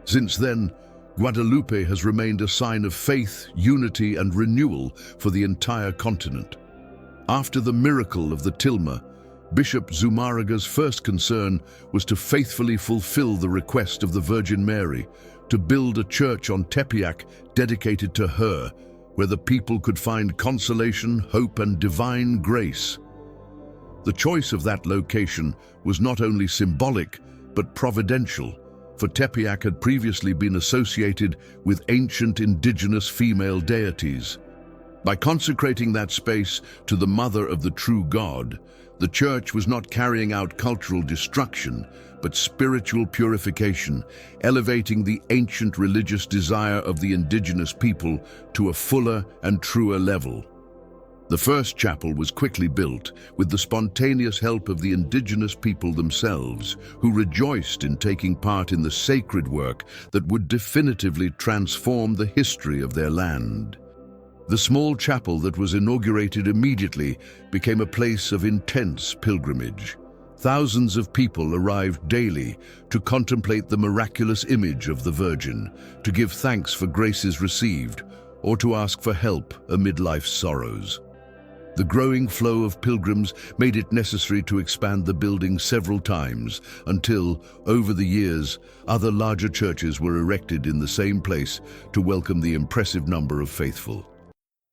Since then, Guadalupe has remained a sign of faith, unity, and renewal for the entire continent. After the miracle of the tilma, Bishop Zumarraga's first concern was to faithfully fulfill the request of the Virgin Mary, to build a church on Tepeyac dedicated to her, where the people could find consolation, hope, and divine grace. The choice of that location was not only symbolic, but providential, for Tepeyac had previously been associated with ancient indigenous female deities. By consecrating that space to the Mother of the true God, the Church was not carrying out cultural destruction, but spiritual purification, elevating the ancient religious desire of the indigenous people to a fuller and truer level. The first chapel was quickly built with the spontaneous help of the indigenous people themselves, who rejoiced in taking part in the sacred work that would definitively transform the history of their land. The small chapel that was inaugurated immediately became a place of intense pilgrimage. Thousands of people arrived daily to contemplate the miraculous image of the Virgin, to give thanks for graces received, or to ask for help amid life's sorrows. The growing flow of pilgrims made it necessary to expand the building several times until, over the years, other larger churches were erected in the same place to welcome the impressive number of faithful.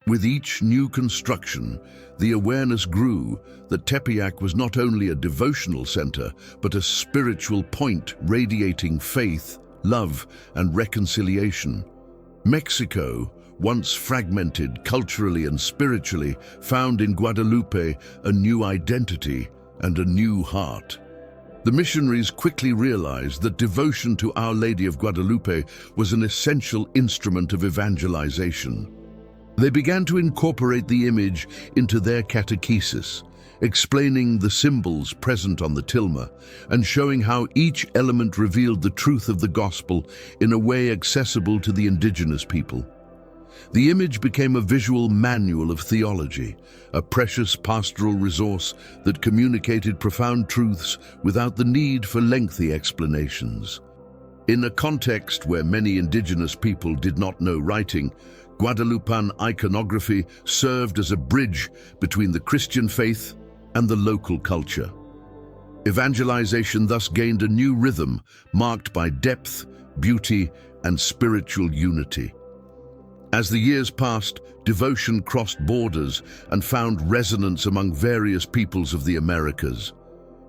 With each new construction, the awareness grew that Tepeyac was not only a devotional center, but a spiritual point radiating faith, love, and reconciliation. Mexico, once fragmented culturally and spiritually, found in Guadalupe a new identity and a new heart. The missionaries quickly realized that devotion to Our Lady of Guadalupe was an essential instrument of evangelization. They began to incorporate the image into their catechesis, explaining the symbols present on the tilma and showing how each element revealed the truth of the gospel in a way accessible to the indigenous people. The image became a visual manual of theology, a precious pastoral resource that communicated profound truths without the need for lengthy explanations. In a context where many indigenous people did not know writing, Guadalupan iconography served as a bridge between the Christian faith and the local culture. Evangelization thus gained a new rhythm marked by depth, beauty, and spiritual unity. As the years passed, devotion crossed borders and found resonance among various peoples of the Americas.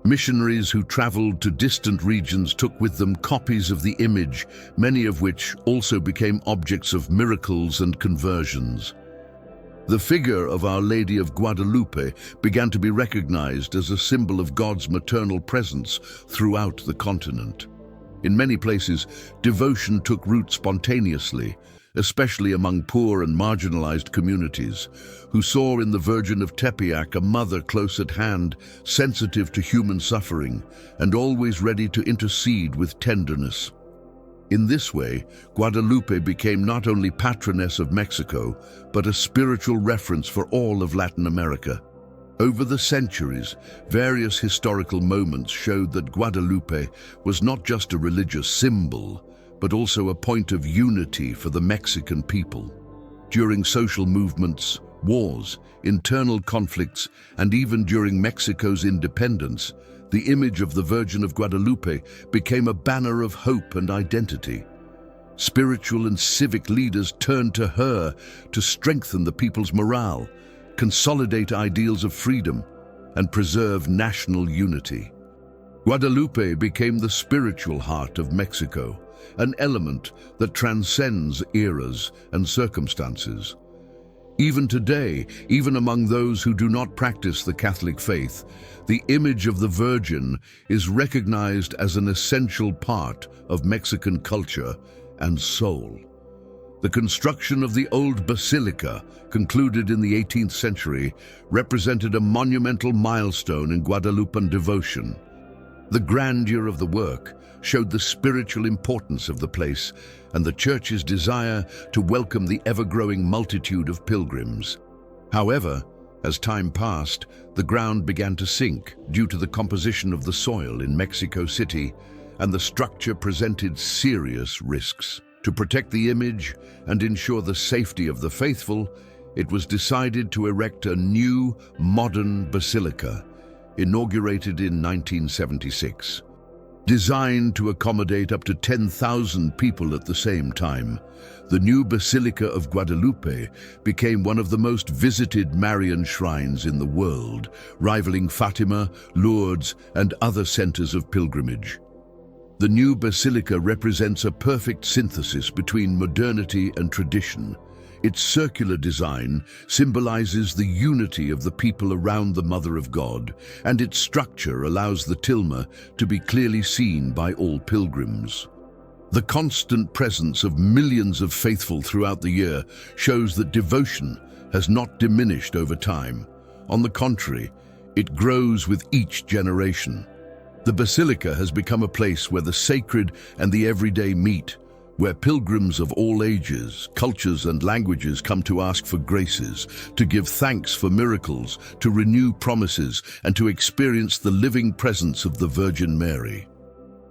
Missionaries who traveled to distant regions took with them copies of the image, many of which also became objects of miracles and conversions. The figure of Our Lady of Guadalupe began to be recognized as a symbol of God's maternal presence throughout the continent. In many places, devotion took root spontaneously, especially among poor and marginalized communities, who saw in the Virgin of Tepeyac a mother close at hand, sensitive to human suffering, and always ready to intercede with tenderness. In this way, Guadalupe became not only patroness of Mexico, but a spiritual reference for all of Latin America. Over the centuries, various historical moments showed that Guadalupe was not just a religious symbol, but also a point of unity for the Mexican people. During social movements, wars, internal conflicts, and even during Mexico's independence, the image of the Virgin of Guadalupe became a banner of hope and identity. Spiritual and civic leaders turned to her to strengthen the people's morale, consolidate ideals of freedom, and preserve national unity. Guadalupe became the spiritual heart of Mexico, an element that transcends eras and circumstances. Even today, even among those who do not practice the Catholic faith, the image of the Virgin is recognized as an essential part of Mexican culture and soul. The construction of the old basilica, concluded in the 18th century, represented a monumental milestone in Guadalupan devotion. The grandeur of the work showed the spiritual importance of the place and the Church's desire to welcome the ever-growing multitude of pilgrims. However, as time passed, the ground began to sink due to the composition of the soil in Mexico City, and the structure presented serious risks. To protect the image and ensure the safety of the faithful, it was decided to erect a new, modern basilica, inaugurated in 1976. Designed to accommodate up to 10,000 people at the same time, the new Basilica of Guadalupe became one of the most visited Marian shrines in the world, rivaling Fatima, Lourdes, and other centers of pilgrimage. The new basilica represents a perfect synthesis between modernity and tradition. Its circular design symbolizes the unity of the people around the Mother of God, and its structure allows the tilma to be clearly seen by all pilgrims. The constant presence of millions of faithful throughout the year shows that devotion has not diminished over time. On the contrary, it grows with each generation. The basilica has become a place where the sacred and the everyday meet, where pilgrims of all ages, cultures, and languages come to ask for graces, to give thanks for miracles, to renew promises, and to experience the living presence of the Virgin Mary.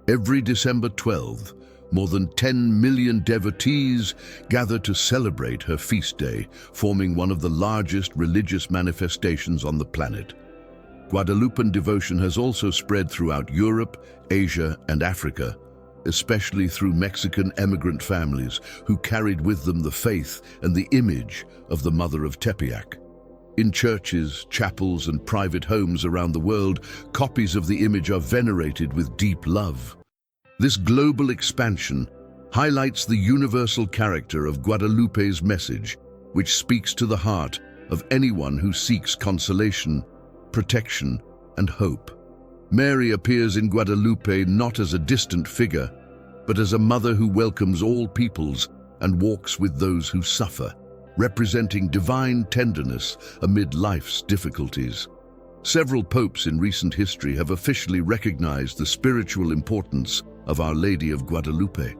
Every December 12th, more than 10 million devotees gather to celebrate her feast day, forming one of the largest religious manifestations on the planet. Guadalupan devotion has also spread throughout Europe, Asia, and Africa, especially through Mexican emigrant families who carried with them the faith and the image of the Mother of Tepeyac. In churches, chapels, and private homes around the world, copies of the image are venerated with deep love. This global expansion highlights the universal character of Guadalupe's message, which speaks to the heart of anyone who seeks consolation, protection, and hope. Mary appears in Guadalupe not as a distant figure, but as a mother who welcomes all peoples and walks with those who suffer, representing divine tenderness amid life's difficulties. Several popes in recent history have officially recognized the spiritual importance of Our Lady of Guadalupe.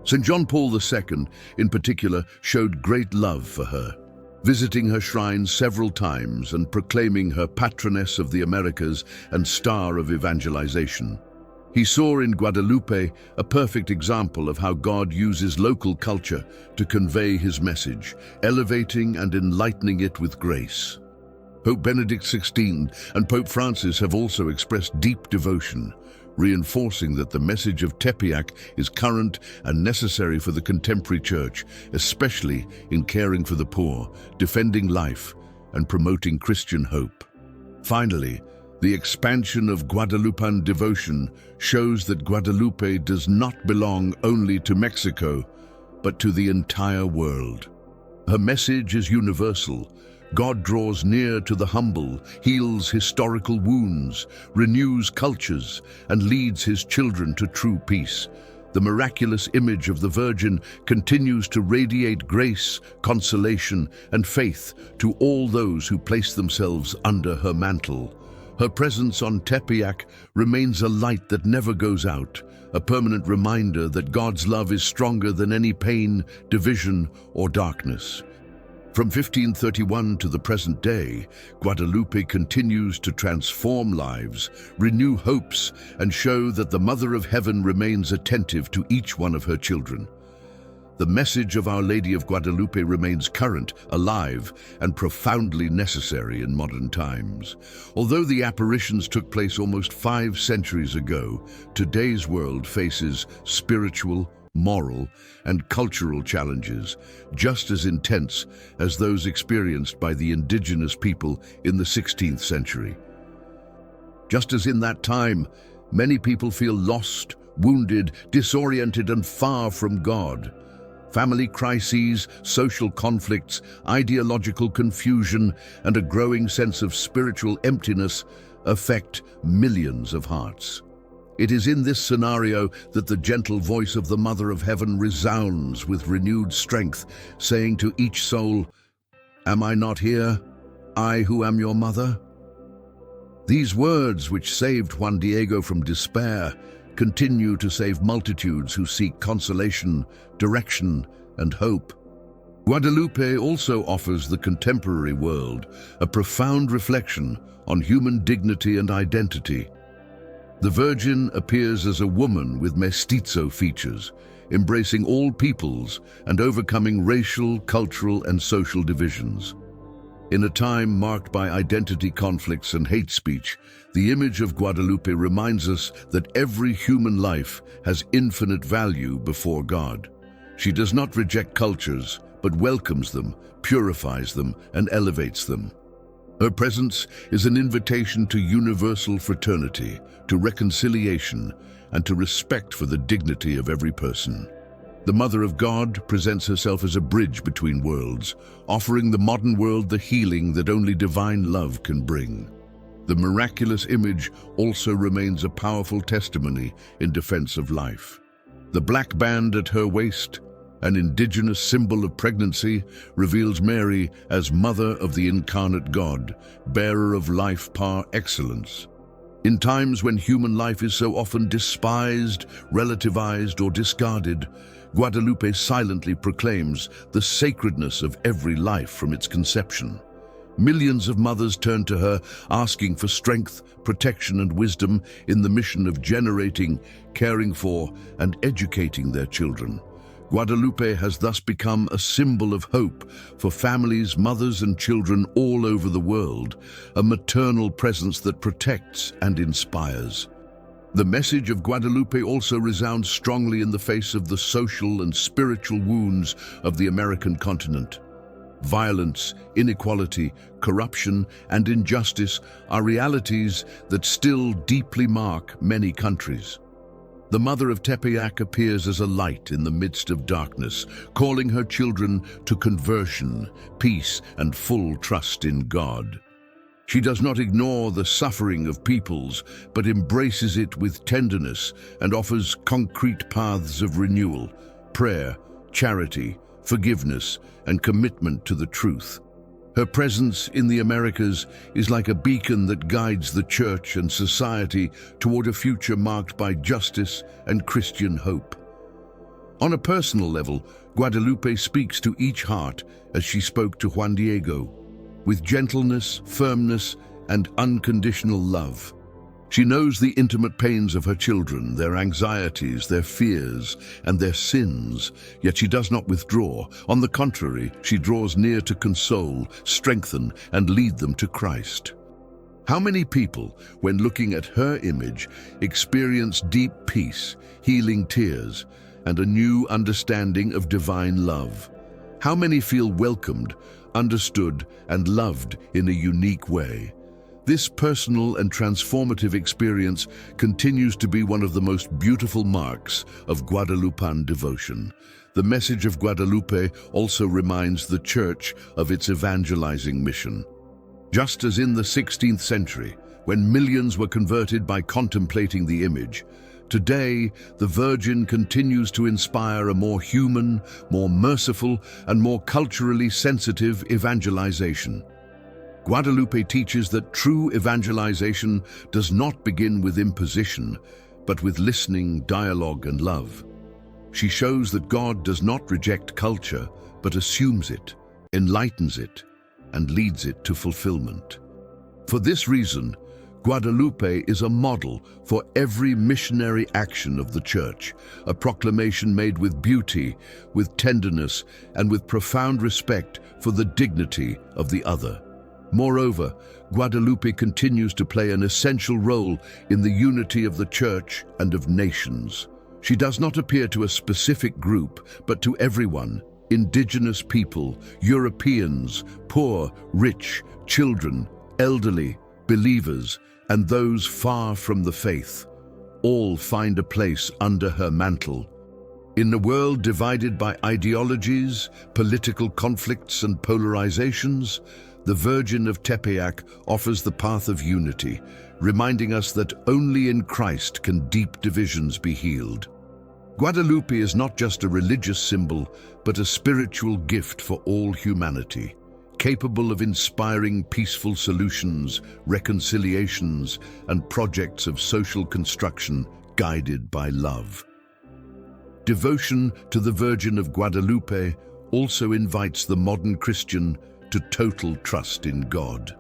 St. John Paul II, in particular, showed great love for her, visiting her shrine several times and proclaiming her patroness of the Americas and star of evangelization. He saw in Guadalupe a perfect example of how God uses local culture to convey his message, elevating and enlightening it with grace. Pope Benedict XVI and Pope Francis have also expressed deep devotion, reinforcing that the message of Tepeyac is current and necessary for the contemporary church, especially in caring for the poor, defending life, and promoting Christian hope. Finally, the expansion of Guadalupan devotion shows that Guadalupe does not belong only to Mexico, but to the entire world. Her message is universal. God draws near to the humble, heals historical wounds, renews cultures, and leads his children to true peace. The miraculous image of the Virgin continues to radiate grace, consolation, and faith to all those who place themselves under her mantle. Her presence on Tepeyac remains a light that never goes out, a permanent reminder that God's love is stronger than any pain, division, or darkness. From 1531 to the present day, Guadalupe continues to transform lives, renew hopes, and show that the Mother of Heaven remains attentive to each one of her children. The message of Our Lady of Guadalupe remains current, alive, and profoundly necessary in modern times. Although the apparitions took place almost 5 centuries ago, today's world faces spiritual, moral, and cultural challenges just as intense as those experienced by the indigenous people in the 16th century. Just as in that time, many people feel lost, wounded, disoriented, and far from God. Family crises, social conflicts, ideological confusion, and a growing sense of spiritual emptiness affect millions of hearts. It is in this scenario that the gentle voice of the Mother of Heaven resounds with renewed strength, saying to each soul, "Am I not here, I who am your mother?" These words, which saved Juan Diego from despair, continue to save multitudes who seek consolation, direction, and hope. Guadalupe also offers the contemporary world a profound reflection on human dignity and identity. The Virgin appears as a woman with mestizo features, embracing all peoples and overcoming racial, cultural, and social divisions. In a time marked by identity conflicts and hate speech, the image of Guadalupe reminds us that every human life has infinite value before God. She does not reject cultures, but welcomes them, purifies them, and elevates them. Her presence is an invitation to universal fraternity, to reconciliation, and to respect for the dignity of every person. The Mother of God presents herself as a bridge between worlds, offering the modern world the healing that only divine love can bring. The miraculous image also remains a powerful testimony in defense of life. The black band at her waist, an indigenous symbol of pregnancy, reveals Mary as Mother of the Incarnate God, bearer of life par excellence. In times when human life is so often despised, relativized, or discarded, Guadalupe silently proclaims the sacredness of every life from its conception. Millions of mothers turn to her, asking for strength, protection, and wisdom in the mission of generating, caring for, and educating their children. Guadalupe has thus become a symbol of hope for families, mothers, and children all over the world, a maternal presence that protects and inspires. The message of Guadalupe also resounds strongly in the face of the social and spiritual wounds of the American continent. Violence, inequality, corruption, and injustice are realities that still deeply mark many countries. The mother of Tepeyac appears as a light in the midst of darkness, calling her children to conversion, peace, and full trust in God. She does not ignore the suffering of peoples, but embraces it with tenderness and offers concrete paths of renewal, prayer, charity, forgiveness, and commitment to the truth. Her presence in the Americas is like a beacon that guides the church and society toward a future marked by justice and Christian hope. On a personal level, Guadalupe speaks to each heart as she spoke to Juan Diego, with gentleness, firmness, and unconditional love. She knows the intimate pains of her children, their anxieties, their fears, and their sins, yet she does not withdraw. On the contrary, she draws near to console, strengthen, and lead them to Christ. How many people, when looking at her image, experience deep peace, healing tears, and a new understanding of divine love? How many feel welcomed, understood, and loved in a unique way? This personal and transformative experience continues to be one of the most beautiful marks of Guadalupan devotion. The message of Guadalupe also reminds the Church of its evangelizing mission. Just as in the 16th century, when millions were converted by contemplating the image, today the Virgin continues to inspire a more human, more merciful, and more culturally sensitive evangelization. Guadalupe teaches that true evangelization does not begin with imposition, but with listening, dialogue, and love. She shows that God does not reject culture, but assumes it, enlightens it, and leads it to fulfillment. For this reason, Guadalupe is a model for every missionary action of the Church, a proclamation made with beauty, with tenderness, and with profound respect for the dignity of the other. Moreover, Guadalupe continues to play an essential role in the unity of the Church and of nations. She does not appear to a specific group, but to everyone: indigenous people, Europeans, poor, rich, children, elderly, believers, and those far from the faith. All find a place under her mantle. In a world divided by ideologies, political conflicts, and polarizations, the Virgin of Tepeyac offers the path of unity, reminding us that only in Christ can deep divisions be healed. Guadalupe is not just a religious symbol, but a spiritual gift for all humanity, capable of inspiring peaceful solutions, reconciliations, and projects of social construction guided by love. Devotion to the Virgin of Guadalupe also invites the modern Christian to total trust in God.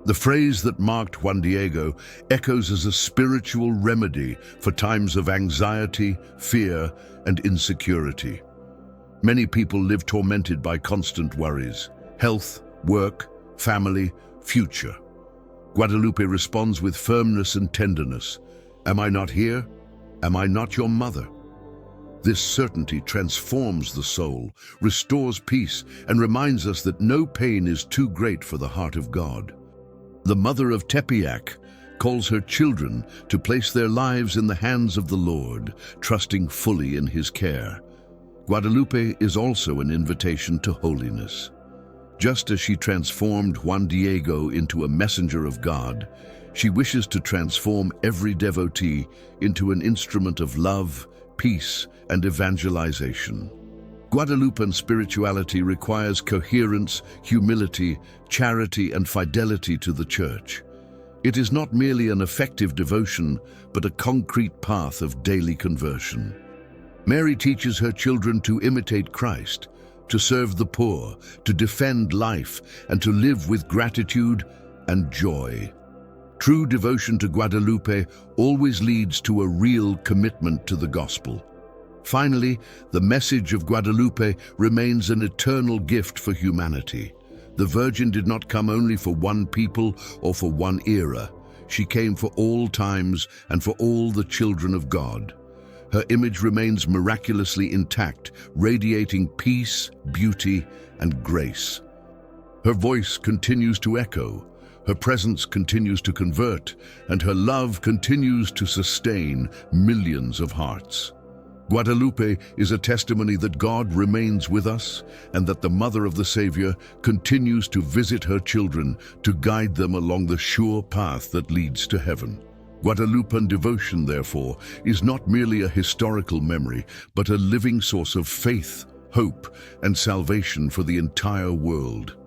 The phrase that marked Juan Diego echoes as a spiritual remedy for times of anxiety, fear, and insecurity. Many people live tormented by constant worries: health, work, family, future. Guadalupe responds with firmness and tenderness. Am I not here? Am I not your mother? This certainty transforms the soul, restores peace, and reminds us that no pain is too great for the heart of God. The Mother of Tepeyac calls her children to place their lives in the hands of the Lord, trusting fully in His care. Guadalupe is also an invitation to holiness. Just as she transformed Juan Diego into a messenger of God, she wishes to transform every devotee into an instrument of love, peace, and evangelization. Guadalupan spirituality requires coherence, humility, charity, and fidelity to the Church. It is not merely an effective devotion, but a concrete path of daily conversion. Mary teaches her children to imitate Christ, to serve the poor, to defend life, and to live with gratitude and joy. True devotion to Guadalupe always leads to a real commitment to the gospel. Finally, the message of Guadalupe remains an eternal gift for humanity. The Virgin did not come only for one people or for one era. She came for all times and for all the children of God. Her image remains miraculously intact, radiating peace, beauty, and grace. Her voice continues to echo, Her presence continues to convert, and her love continues to sustain millions of hearts. Guadalupe is a testimony that God remains with us and that the Mother of the Savior continues to visit her children to guide them along the sure path that leads to heaven. Guadalupean devotion, therefore, is not merely a historical memory, but a living source of faith, hope, and salvation for the entire world.